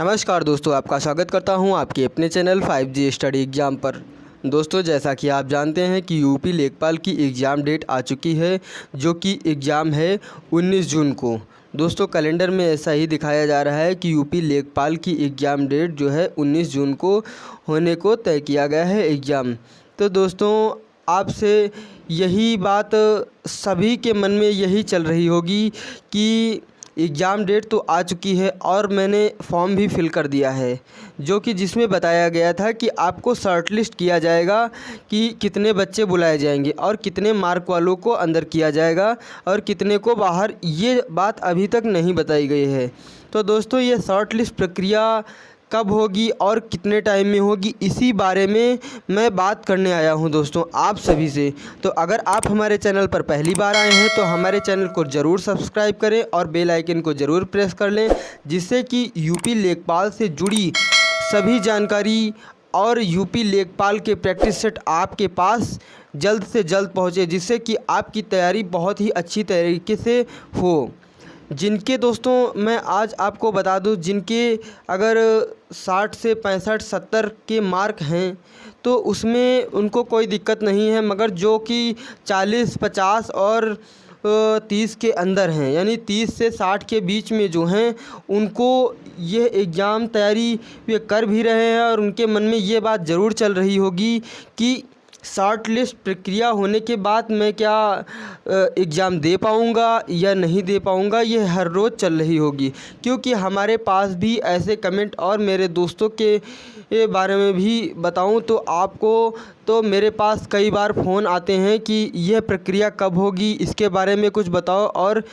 नमस्कार दोस्तों, आपका स्वागत करता हूं आपके अपने चैनल 5G स्टडी एग्ज़ाम पर। दोस्तों, जैसा कि आप जानते हैं कि यूपी लेखपाल की एग्ज़ाम डेट आ चुकी है, जो कि एग्ज़ाम है 19 जून को। दोस्तों, कैलेंडर में ऐसा ही दिखाया जा रहा है कि यूपी लेखपाल की एग्ज़ाम डेट जो है 19 जून को होने को तय किया गया है एग्ज़ाम। तो दोस्तों, आपसे यही बात सभी के मन में यही चल रही होगी कि एग्ज़ाम डेट तो आ चुकी है और मैंने फॉर्म भी फिल कर दिया है, जो कि जिसमें बताया गया था कि आपको शॉर्टलिस्ट किया जाएगा कि कितने बच्चे बुलाए जाएंगे और कितने मार्क वालों को अंदर किया जाएगा और कितने को बाहर। ये बात अभी तक नहीं बताई गई है। तो दोस्तों, ये शॉर्टलिस्ट प्रक्रिया कब होगी और कितने टाइम में होगी, इसी बारे में मैं बात करने आया हूं दोस्तों आप सभी से। तो अगर आप हमारे चैनल पर पहली बार आए हैं तो हमारे चैनल को ज़रूर सब्सक्राइब करें और बेल आइकन को ज़रूर प्रेस कर लें, जिससे कि यूपी लेखपाल से जुड़ी सभी जानकारी और यूपी लेखपाल के प्रैक्टिस सेट आपके पास जल्द से जल्द पहुँचे, जिससे कि आपकी तैयारी बहुत ही अच्छी तरीके से हो। जिनके दोस्तों मैं आज आपको बता दूं, जिनके अगर 60 से 65 70 के मार्क हैं तो उसमें उनको कोई दिक्कत नहीं है, मगर जो कि 40 50 और 30 के अंदर हैं, यानी 30 से 60 के बीच में जो हैं, उनको ये एग्ज़ाम तैयारी वे कर भी रहे हैं और उनके मन में ये बात ज़रूर चल रही होगी कि शॉर्ट लिस्ट प्रक्रिया होने के बाद मैं क्या एग्ज़ाम दे पाऊँगा या नहीं दे पाऊँगा, ये हर रोज़ चल रही होगी। क्योंकि हमारे पास भी ऐसे कमेंट और मेरे दोस्तों के बारे में भी बताऊं तो आपको, तो मेरे पास कई बार फ़ोन आते हैं कि यह प्रक्रिया कब होगी, इसके बारे में कुछ बताओ और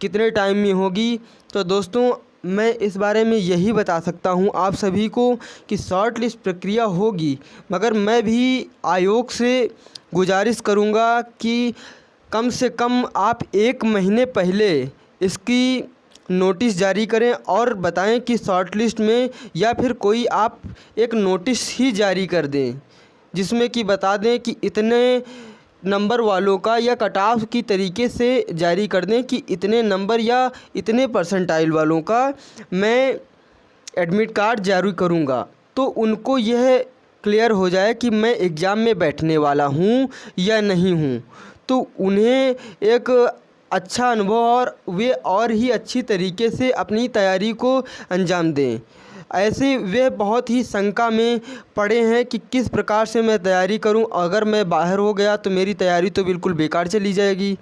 कितने टाइम में होगी। तो दोस्तों, मैं इस बारे में यही बता सकता हूं आप सभी को कि शॉर्ट लिस्ट प्रक्रिया होगी, मगर मैं भी आयोग से गुजारिश करूंगा कि कम से कम आप 1 महीने पहले इसकी नोटिस जारी करें और बताएं कि शॉर्ट लिस्ट में, या फिर कोई आप एक नोटिस ही जारी कर दें जिसमें कि बता दें कि इतने नंबर वालों का, या कट ऑफ की तरीके से जारी कर दें कि इतने नंबर या इतने परसेंटाइल वालों का मैं एडमिट कार्ड जारी करूंगा। तो उनको यह क्लियर हो जाए कि मैं एग्ज़ाम में बैठने वाला हूं या नहीं हूं, तो उन्हें एक अच्छा अनुभव और वे और ही अच्छी तरीके से अपनी तैयारी को अंजाम दें। ऐसे वे बहुत ही शंका में पड़े हैं कि किस प्रकार से मैं तैयारी करूं, अगर मैं बाहर हो गया तो मेरी तैयारी तो बिल्कुल बेकार चली जाएगी।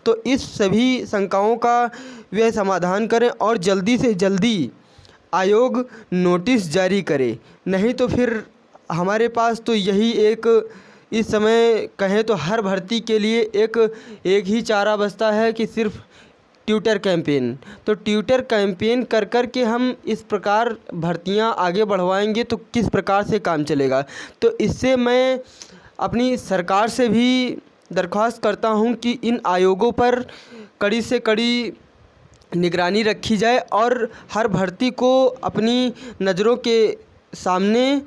तो इस सभी शंकाओं का वे समाधान करें और जल्दी से जल्दी आयोग नोटिस जारी करे। नहीं तो फिर हमारे पास तो यही एक, इस समय कहें तो हर भर्ती के लिए एक ही चारा बचता है कि सिर्फ ट्यूटर कैंपेन। तो ट्यूटर कैंपेन कर कर के हम इस प्रकार भर्तियां आगे बढ़वाएंगे तो किस प्रकार से काम चलेगा। तो इससे मैं अपनी सरकार से भी दरख्वास्त करता हूं कि इन आयोगों पर कड़ी से कड़ी निगरानी रखी जाए और हर भर्ती को अपनी नज़रों के सामने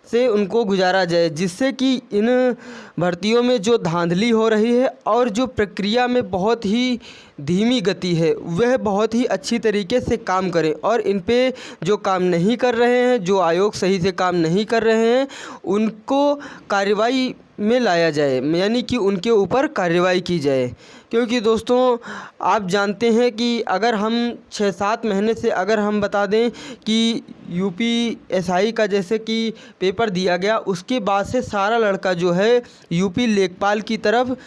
से उनको गुजारा जाए, जिससे कि इन भर्तियों में जो धांधली हो रही है और जो प्रक्रिया में बहुत ही धीमी गति है, वह बहुत ही अच्छी तरीके से काम करें और इन पे जो काम नहीं कर रहे हैं, जो आयोग सही से काम नहीं कर रहे हैं, उनको कार्रवाई में लाया जाए, यानी कि उनके ऊपर कार्रवाई की जाए। क्योंकि दोस्तों, आप जानते हैं कि अगर हम 6-7 महीने से अगर हम बता दें कि यूपीएसआई का जैसे कि पेपर दिया गया, उसके बाद से सारा लड़का जो है यूपी लेखपाल की तरफ,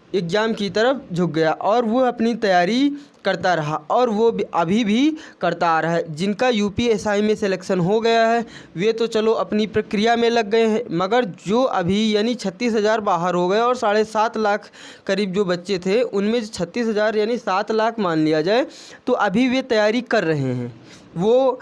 एग्ज़ाम की तरफ झुक गया और वो अपनी तैयारी करता रहा और वो अभी भी करता आ रहा है। जिनका यूपीएसआई में सिलेक्शन हो गया है वे तो चलो अपनी प्रक्रिया में लग गए हैं, मगर जो अभी यानी 36,000 बाहर हो गए और 7.5 लाख करीब जो बच्चे थे, उनमें 36,000 यानी 7 लाख मान लिया जाए, तो अभी वे तैयारी कर रहे हैं। वो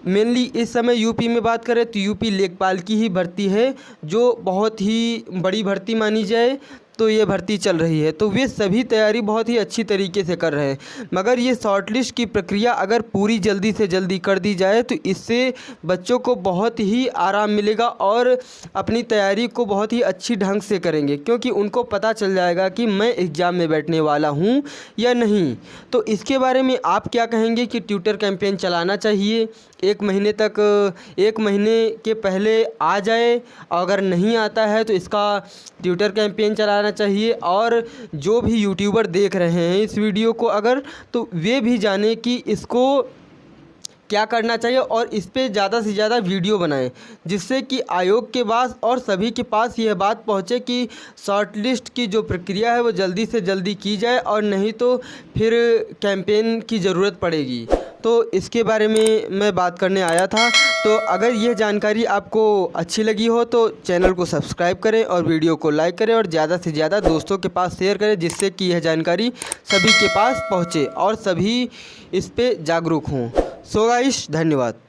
मेनली इस समय यूपी में बात करें तो यूपी लेखपाल की ही भर्ती है, जो बहुत ही बड़ी भर्ती मानी जाए, तो ये भर्ती चल रही है। तो वे सभी तैयारी बहुत ही अच्छी तरीके से कर रहे हैं, मगर ये शॉर्टलिस्ट की प्रक्रिया अगर पूरी जल्दी से जल्दी कर दी जाए तो इससे बच्चों को बहुत ही आराम मिलेगा और अपनी तैयारी को बहुत ही अच्छी ढंग से करेंगे, क्योंकि उनको पता चल जाएगा कि मैं एग्ज़ाम में बैठने वाला हूँ या नहीं। तो इसके बारे में आप क्या कहेंगे कि ट्यूटर कैंपेन चलाना चाहिए 1 महीने तक 1 महीने के पहले आ जाए। अगर नहीं आता है तो इसका ट्विटर कैंपेन चलाना चाहिए, और जो भी यूट्यूबर देख रहे हैं इस वीडियो को अगर, तो वे भी जाने कि इसको क्या करना चाहिए और इस पे ज़्यादा से ज़्यादा वीडियो बनाएं, जिससे कि आयोग के पास और सभी के पास यह बात पहुंचे कि शॉर्ट लिस्ट की जो प्रक्रिया है वो जल्दी से जल्दी की जाए, और नहीं तो फिर कैंपेन की ज़रूरत पड़ेगी। तो इसके बारे में मैं बात करने आया था। तो अगर यह जानकारी आपको अच्छी लगी हो तो चैनल को सब्सक्राइब करें और वीडियो को लाइक करें और ज़्यादा से ज़्यादा दोस्तों के पास शेयर करें, जिससे कि यह जानकारी सभी के पास पहुँचे और सभी इस पे जागरूक हों। सो गाइस, धन्यवाद।